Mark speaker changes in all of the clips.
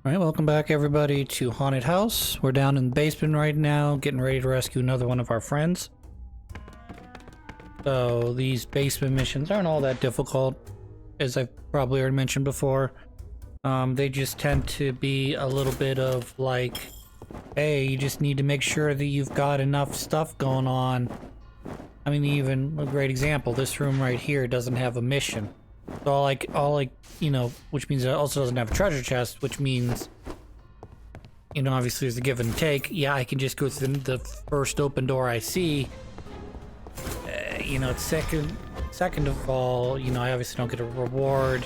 Speaker 1: Alright, welcome back everybody to Haunted House. We're down in the basement right now, getting ready to rescue another one of our friends. So these basement missions aren't all that difficult, as I've probably already mentioned before. They just tend to be a little bit of like, hey, you just need to make sure that you've got enough stuff going on. I mean, even a great example, this room right here doesn't have a mission. So all like, you know, which means it also doesn't have a treasure chest, which means, you know, obviously there's a give and take. Yeah, I can just go through the first open door I see. You know, second of all, you know, I obviously don't get a reward,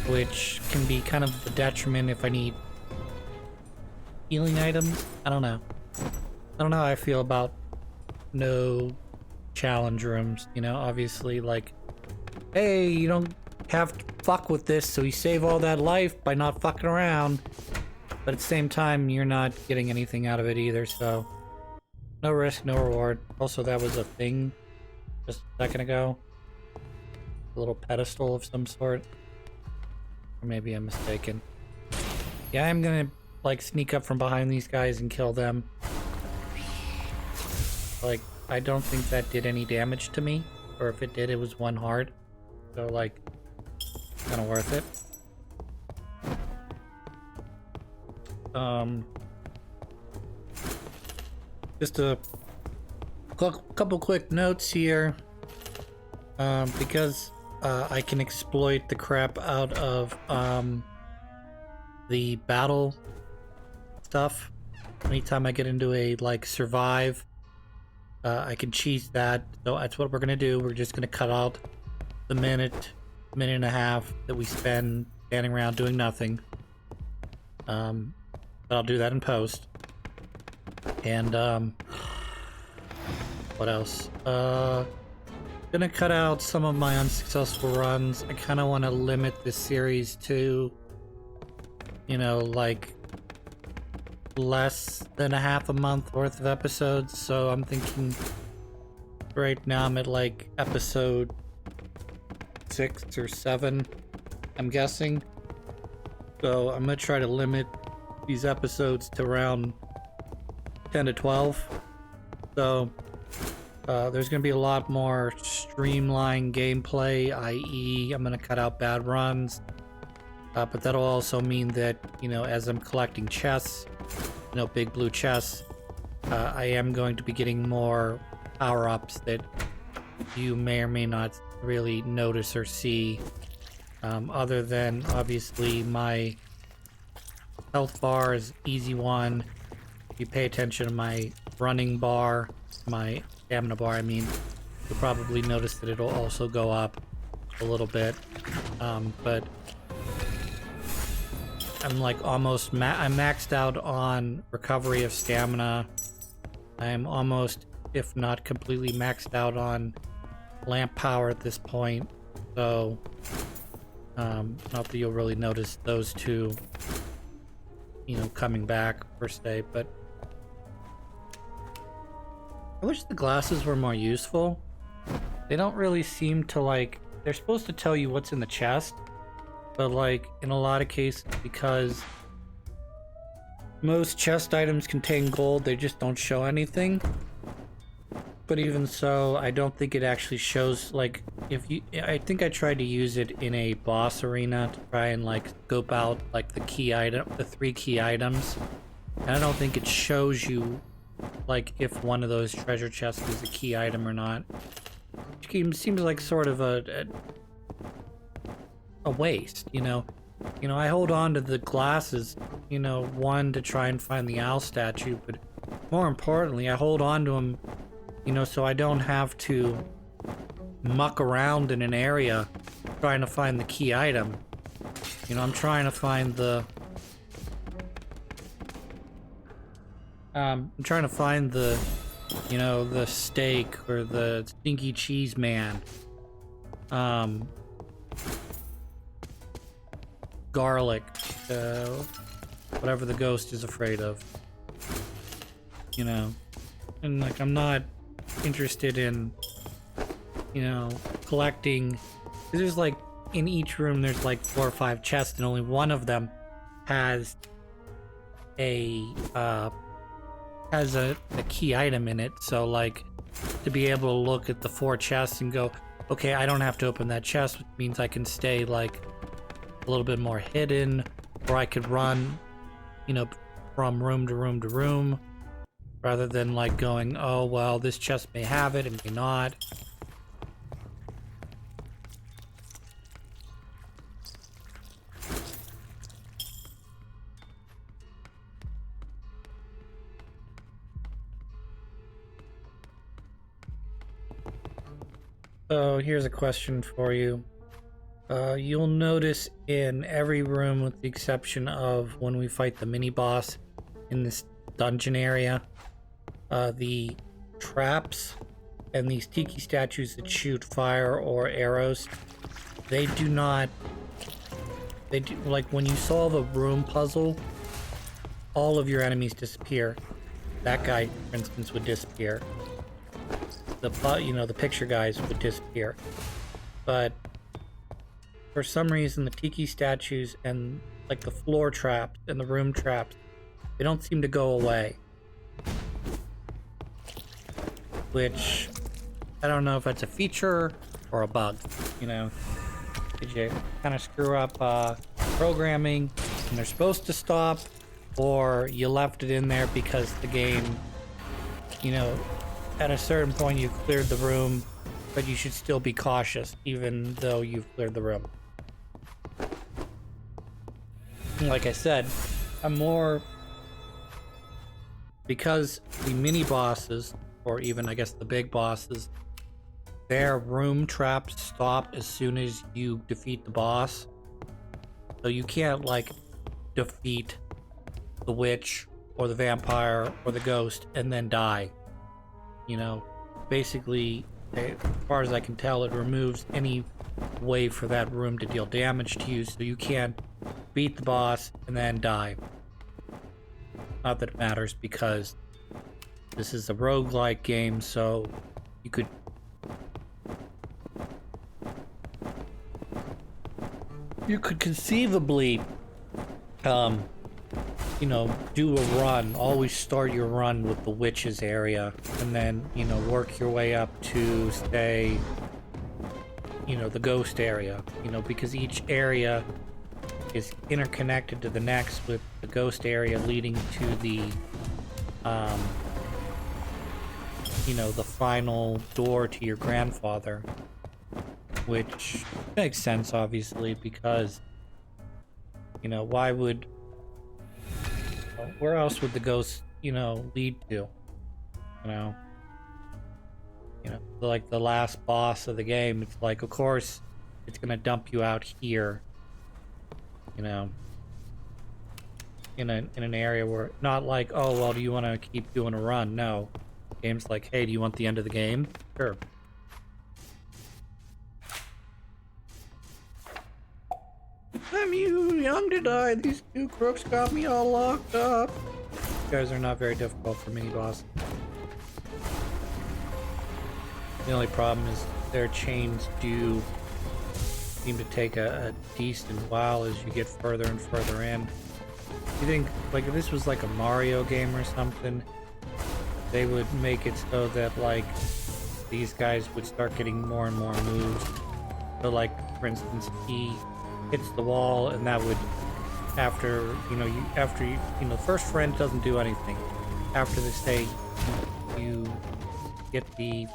Speaker 1: which can be kind of a detriment if I need healing items. I don't know how I feel about no challenge rooms, you know, obviously, like, hey, you don't have to fuck with this, so you save all that life by not fucking around. But at the same time, you're not getting anything out of it either, so no risk, no reward. Also, that was a thing just a second ago. A little pedestal of some sort. Or maybe I'm mistaken. Yeah, I'm gonna, like, sneak up from behind these guys and kill them. Like, I don't think that did any damage to me. Or if it did, it was one heart. So, like, kind of worth it. Just a couple quick notes here. Because I can exploit the crap out of the battle stuff. Anytime I get into a, like, survive, I can cheese that. So that's what we're gonna do. We're just gonna cut out the minute and a half that we spend standing around doing nothing. But I'll do that in post. And what else? Gonna cut out some of my unsuccessful runs. I kind of want to limit this series to, you know, like, less than a half a month worth of episodes. So I'm thinking right now I'm at, like, episode 6 or 7, I'm guessing. So I'm gonna try to limit these episodes to around 10 to 12. So there's gonna be a lot more streamlined gameplay, i.e. I'm gonna cut out bad runs. But that'll also mean that, you know, as I'm collecting chests, you know, big blue chests, I am going to be getting more power-ups that you may or may not really notice or see, other than obviously my health bar is easy one. If you pay attention to my running bar, my stamina bar, I mean, you'll probably notice that it'll also go up a little bit. But I'm like almost I'm maxed out on recovery of stamina. I'm almost, if not completely, maxed out on lamp power at this point. So not that you'll really notice those two, you know, coming back per se, but I wish the glasses were more useful. They don't really seem to, like, they're supposed to tell you what's in the chest, but, like, in a lot of cases, because most chest items contain gold, they just don't show anything. But even so, I don't think it actually shows, like, if you, I think I tried to use it in a boss arena to try and, like, scope out, like, the key item, the 3 key items. And I don't think it shows you, like, if one of those treasure chests is a key item or not. Which seems like sort of a waste, you know? You know, I hold on to the glasses, you know, one, to try and find the owl statue, but more importantly, I hold on to them, you know, so I don't have to muck around in an area trying to find the key item. You know, I'm trying to find the you know, the steak or the stinky cheese man. Garlic, whatever the ghost is afraid of. You know, and, like, I'm not interested in, you know, collecting. There's, like, in each room there's like 4 or 5 chests, and only one of them has a key item in it, so like to be able to look at the 4 chests and go, okay, I don't have to open that chest, which means I can stay like a little bit more hidden, or I could run, you know, from room to room to room, rather than like going, oh well, this chest may have it and may not. So here's a question for you. You'll notice in every room, with the exception of when we fight the mini boss in this dungeon area, the traps and these tiki statues that shoot fire or arrows, they do, like when you solve a room puzzle, all of your enemies disappear. That guy, for instance, would disappear. The picture guys would disappear. But for some reason, the tiki statues and like the floor traps and the room traps, they don't seem to go away. Which, I don't know if that's a feature or a bug, you know? Did you kind of screw up programming and they're supposed to stop, or you left it in there because the game, you know, at a certain point you've cleared the room, but you should still be cautious even though you've cleared the room. Like I said, I'm more, because the mini bosses, or even I guess the big bosses, their room traps stop as soon as you defeat the boss. So you can't like defeat the witch or the vampire or the ghost and then die. You know, basically, as far as I can tell, it removes any way for that room to deal damage to you, so you can't beat the boss and then die. Not that it matters, because this is a roguelike game, so you could conceivably you know, do a run. Always start your run with the witches area, and then, you know, work your way up to, say, you know, the ghost area, you know, because each area is interconnected to the next, with the ghost area leading to the you know, the final door to your grandfather, which makes sense, obviously, because, you know, why would, where else would the ghost, you know, lead to? You know, like the last boss of the game, it's like, of course, it's gonna dump you out here, you know, in an area where, not like, oh well, do you want to keep doing a run? No, game's like, hey, do you want the end of the game? Sure. I'm young to die. These 2 crooks got me all locked up. These guys are not very difficult for mini boss. The only problem is their chains do seem to take a decent while as you get further and further in. You think, like, if this was like a Mario game or something, they would make it so that, like, these guys would start getting more and more moves. So, like, for instance, he hits the wall, and that would, after, you know, the first friend doesn't do anything. After this day, you get the,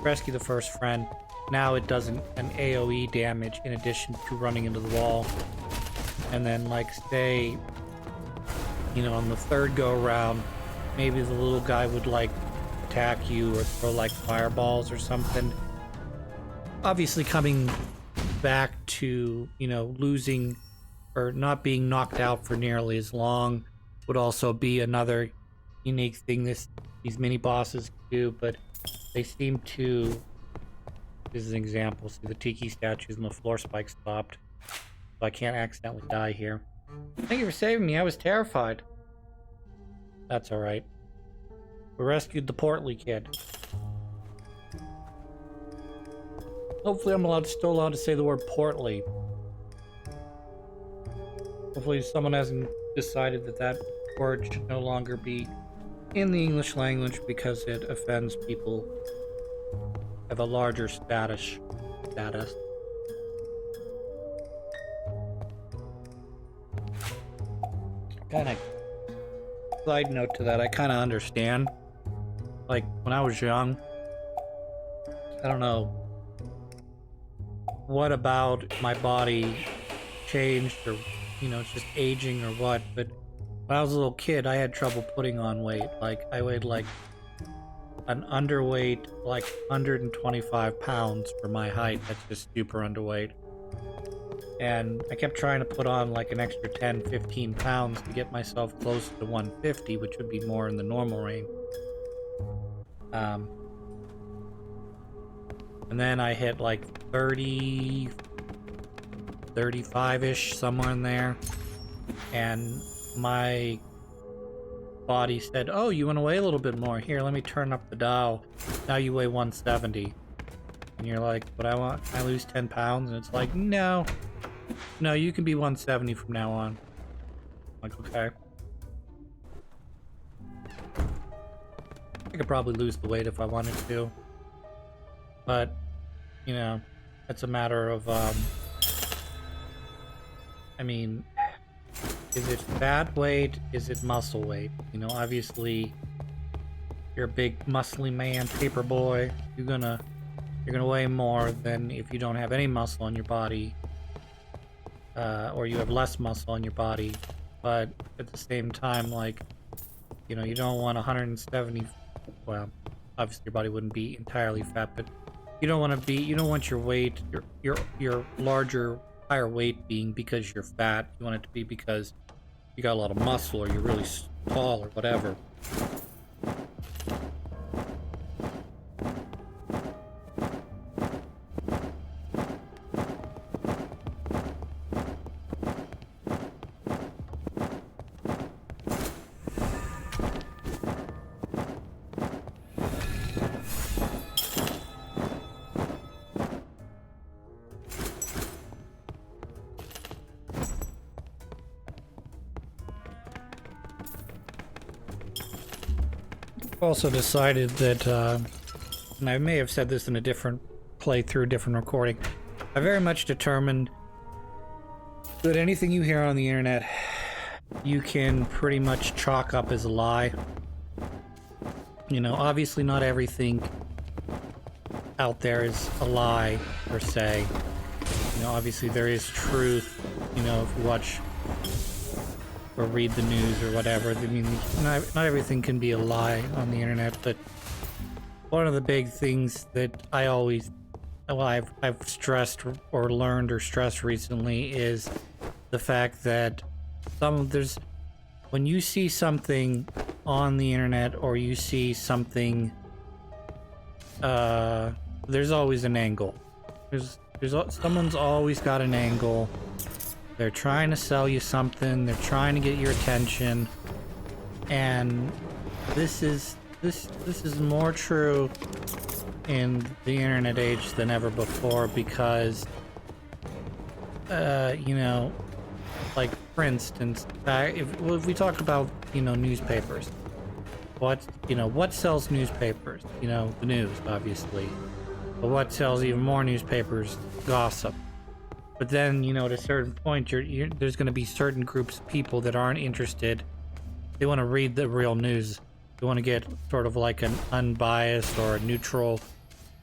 Speaker 1: rescue the first friend. Now it does an AoE damage in addition to running into the wall. And then, like, say, you know, on the 3rd go around, maybe the little guy would, like, attack you or throw, like, fireballs or something. Obviously coming back to, you know, losing or not being knocked out for nearly as long would also be another unique thing these mini bosses do, but they seem to, this is an example, see the tiki statues and the floor spike stopped, so I can't accidentally die here. Thank you for saving me, I was terrified. That's alright. We rescued the portly kid. Hopefully I'm still allowed to say the word portly. Hopefully someone hasn't decided that that word should no longer be in the English language because it offends people of a larger status. Kind of side note to that, I kind of understand. Like when I was young, I don't know what about my body changed or it's just aging or what, but when I was a little kid, I had trouble putting on weight. Like I weighed like an underweight, like 125 pounds for my height. That's just super underweight. And I kept trying to put on like an extra 10, 15 pounds to get myself close to 150, which would be more in the normal range. And then I hit like 30, 35-ish, somewhere in there. And my body said, oh, you want to weigh a little bit more? Here, let me turn up the dial. Now you weigh 170. And you're like, but I lose 10 pounds? And it's like, no, you can be 170 from now on. I'm like, okay. I could probably lose the weight if I wanted to. But, it's a matter of, I mean, is it fat weight? Is it muscle weight? Obviously, you're a big muscly man, paper boy. You're gonna weigh more than if you don't have any muscle on your body, or you have less muscle on your body. But at the same time, like, you don't want 170. Well, obviously your body wouldn't be entirely fat, but you don't want your weight, your larger, higher weight being because you're fat. You want it to be because you got a lot of muscle or you're really tall or whatever. Also decided that, and I may have said this in a different playthrough, different recording, I very much determined that anything you hear on the internet, you can pretty much chalk up as a lie. Obviously not everything out there is a lie, per se. Obviously there is truth, if you watch or read the news or whatever. I mean, not everything can be a lie on the internet, but one of the big things that I've stressed or learned or stressed recently is the fact that when you see something on the internet or you see something, there's always an angle. Someone's always got an angle. They're trying to sell you something. They're trying to get your attention, and this is more true in the internet age than ever before because, like for instance, if we talk about newspapers, what sells newspapers? The news, obviously, but what sells even more newspapers? Gossip. But then, at a certain point, there's going to be certain groups of people that aren't interested. They want to read the real news. They want to get sort of like an unbiased or a neutral,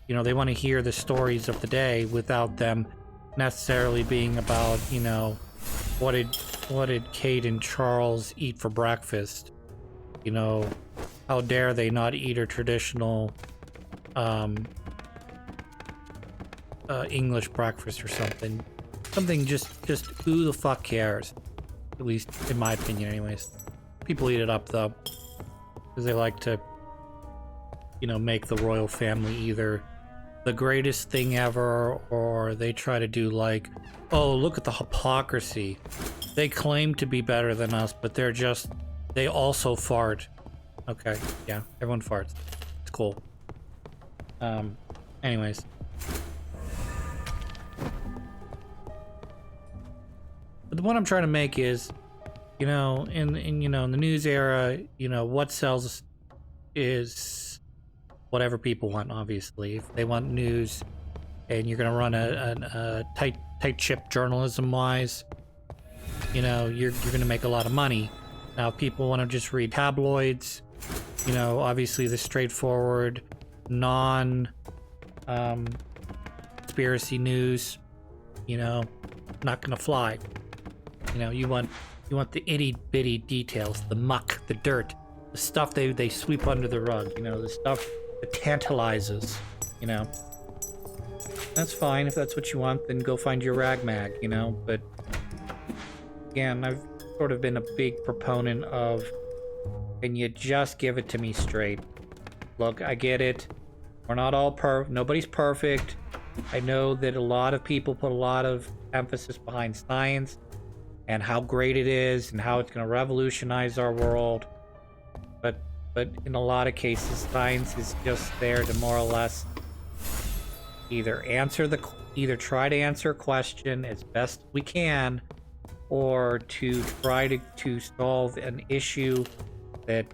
Speaker 1: they want to hear the stories of the day without them necessarily being about, what did Kate and Charles eat for breakfast? How dare they not eat a traditional English breakfast or something. Something just who the fuck cares? At least in my opinion anyways. People eat it up though, because they like to, make the royal family either the greatest thing ever, or they try to do like, oh, look at the hypocrisy. They claim to be better than us, but they also fart. Okay, yeah, everyone farts. It's cool. Anyways. But the point I'm trying to make is, you know, in you know, in the news era, you know, what sells is whatever people want. Obviously, if they want news, and you're gonna run a tight ship journalism wise, you know, you're gonna make a lot of money. Now, if people want to just read tabloids, you know, obviously the straightforward, conspiracy news, you know, not gonna fly. You know, you want the itty bitty details, the muck, the dirt, the stuff they sweep under the rug. You know, the stuff that tantalizes. You know, that's fine if that's what you want. Then go find your rag mag. You know, but again, I've sort of been a big proponent of, can you just give it to me straight? Look, I get it. We're not all nobody's perfect. I know that a lot of people put a lot of emphasis behind science and how great it is and how it's going to revolutionize our world. But in a lot of cases, science is just there to more or less either try to answer a question as best we can, or to try to solve an issue that,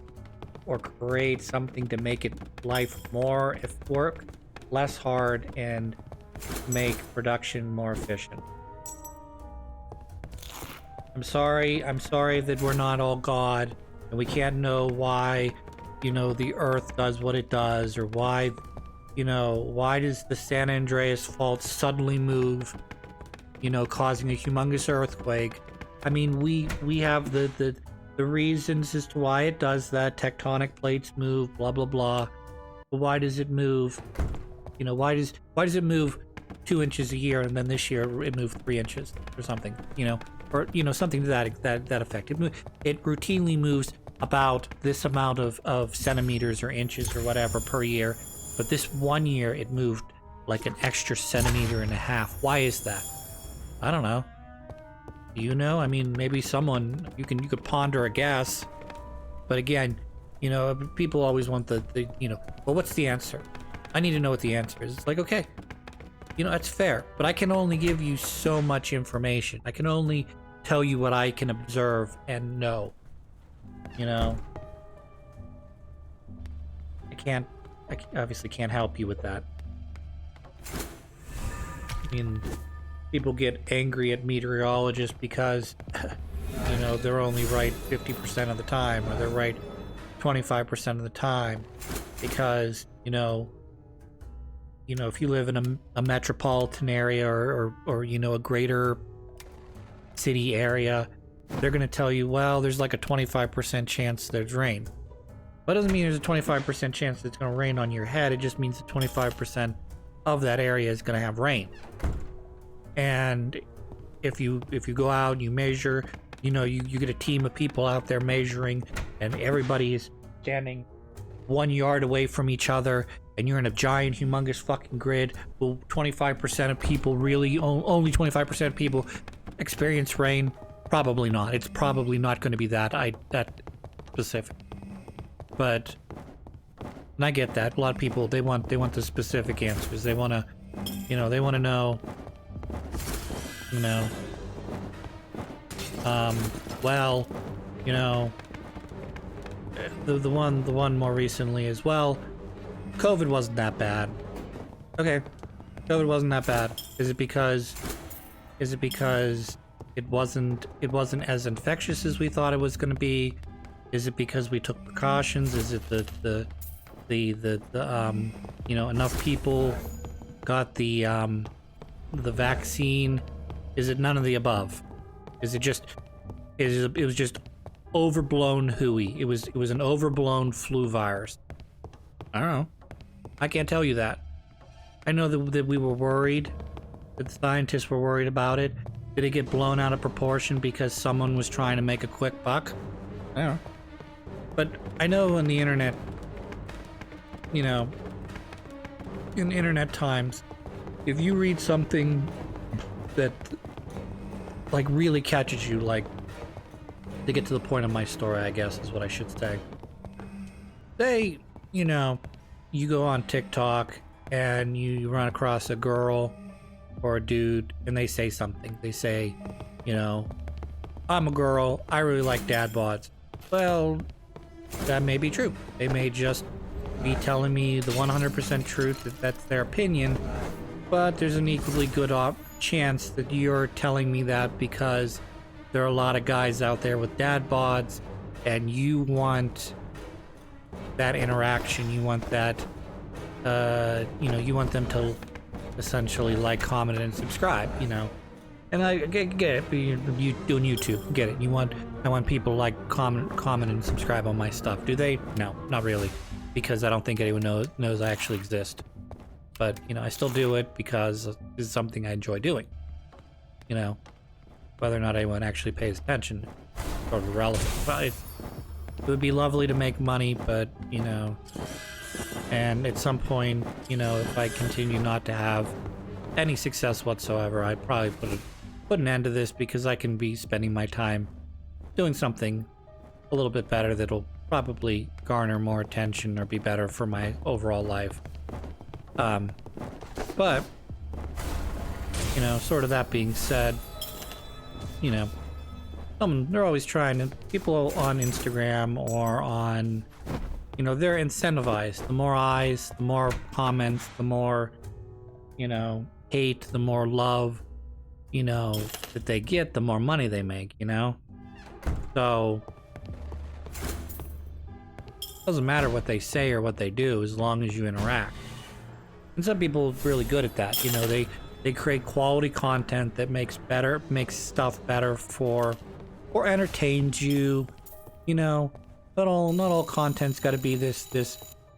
Speaker 1: or create something to make life work less hard and make production more efficient. I'm sorry that we're not all God and we can't know why, you know, the Earth does what it does, or why, you know, why does the San Andreas Fault suddenly move, you know, causing a humongous earthquake. I mean, we have the reasons as to why it does that. Tectonic plates move, blah blah blah. But why does it move? You know, why does it move 2 inches a year, and then this year it moved 3 inches or something? You know, or you know, something to that effect. It routinely moves about this amount of centimeters or inches or whatever per year, but this one year it moved like an extra centimeter and a half. Why is that? I don't know. Do you know? I mean, maybe someone you could ponder a guess, but again, you know, people always want the you know, well, what's the answer? I need to know what the answer is. It's like, okay, you know, that's fair, but I can only give you so much information. I can only tell you what I can observe and know. You know, I obviously can't help you with that. I mean, people get angry at meteorologists because, you know, they're only right 50% of the time, or they're right 25% of the time, because, you know, if you live in a metropolitan area or you know, a greater city area, they're going to tell you, well, there's like a 25% chance there's rain. But it doesn't mean there's a 25% chance it's going to rain on your head. It just means that 25% of that area is going to have rain. And if you go out and you measure, you know, you get a team of people out there measuring, and everybody is standing 1 yard away from each other, and you're in a giant, humongous fucking grid. Will 25% of people really, only 25% of people experience rain? Probably not. It's probably not going to be that specific. But, and I get that. A lot of people, they want the specific answers. They want to, you know, know, you know, well, you know, the one more recently as well, COVID wasn't that bad. Okay, COVID wasn't that bad. Is it because it wasn't as infectious as we thought it was going to be? Is it because we took precautions? Is it the you know, enough people got the vaccine? Is it none of the above? Is it just it was just overblown hooey? It was an overblown flu virus. I don't know. I can't tell you that. I know that we were worried, that the scientists were worried about it. Did it get blown out of proportion because someone was trying to make a quick buck? I don't know. But I know on the internet, you know, in internet times, if you read something that like really catches you, like, to get to the point of my story, I guess is what I should say. Say, you know, you go on TikTok and you run across a girl or a dude and they say something. They say, you know, I'm a girl, I really like dad bods. Well, that may be true. They may just be telling me the 100% truth that that's their opinion, but there's an equally good chance that you're telling me that because there are a lot of guys out there with dad bods, and you want that interaction, you want that, you know, you want them to essentially like, comment, and subscribe, you know. And I get it, but you doing YouTube, get it. I want people to like, comment, and subscribe on my stuff. Do they? No, not really, because I don't think anyone knows I actually exist. But, you know, I still do it because it's something I enjoy doing. You know, whether or not anyone actually pays attention, sort of irrelevant. But it would be lovely to make money, but, you know, and at some point, you know, if I continue not to have any success whatsoever, I'd probably put an end to this, because I can be spending my time doing something a little bit better that'll probably garner more attention or be better for my overall life. But, you know, sort of that being said, you know, they're always trying to, people on Instagram or on, you know, they're incentivized. The more eyes, the more comments, the more, you know, hate, the more love, you know, that they get, the more money they make, you know? So, it doesn't matter what they say or what they do as long as you interact. And some people are really good at that, you know, they create quality content that makes stuff better for, or entertains you, you know. Not all content's got to be this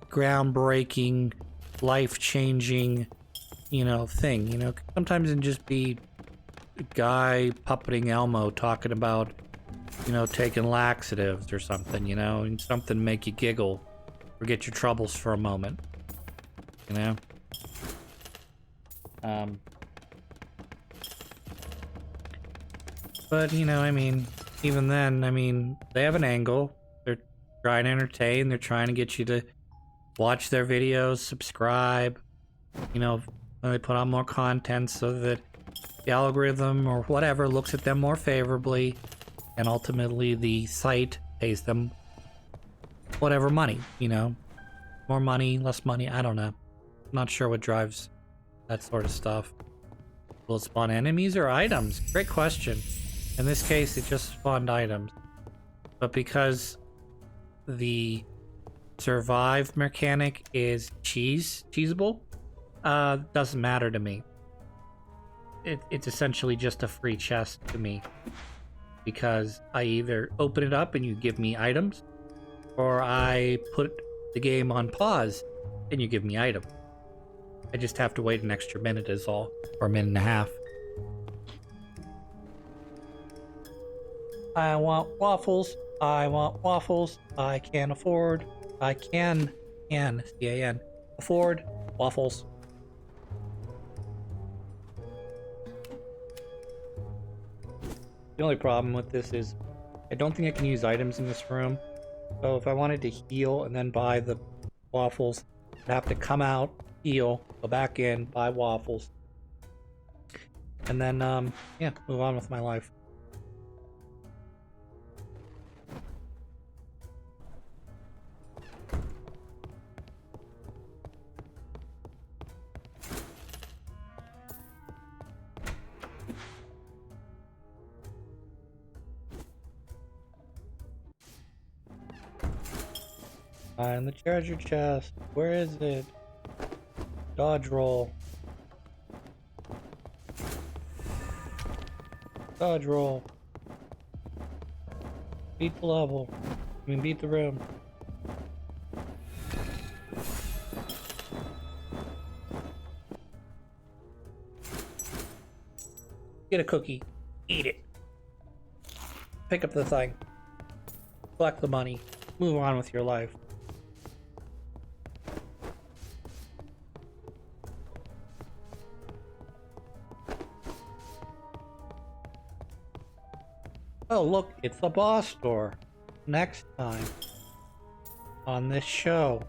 Speaker 1: groundbreaking, life-changing, you know, thing, you know. Sometimes it can just be a guy puppeting Elmo talking about, you know, taking laxatives or something, you know, and something to make you giggle, forget your troubles for a moment, you know. But, you know, I mean, even then, I mean, they have an angle. They're trying to entertain. They're trying to get you to watch their videos, subscribe, you know, when they put out more content so that the algorithm or whatever looks at them more favorably, and ultimately the site pays them whatever money, you know. More money, less money, I don't know. I'm not sure what drives that sort of stuff. Will it spawn enemies or items? Great question. In this case, it just spawned items. But because the survive mechanic is cheesable, doesn't matter to me. It's essentially just a free chest to me. Because I either open it up and you give me items, or I put the game on pause and you give me items. I just have to wait an extra minute is all, or a minute and a half. I want waffles. I want waffles. I can afford. I can C-A-N, afford waffles. The only problem with this is I don't think I can use items in this room. So if I wanted to heal and then buy the waffles, I'd have to come out, heal, go back in, buy waffles, and then, yeah, move on with my life. Find the treasure chest. Where is it? Dodge roll. Dodge roll. Beat the level. I mean, beat the room. Get a cookie. Eat it. Pick up the thing. Collect the money. Move on with your life. Oh, look, it's the boss door. Next time on this show.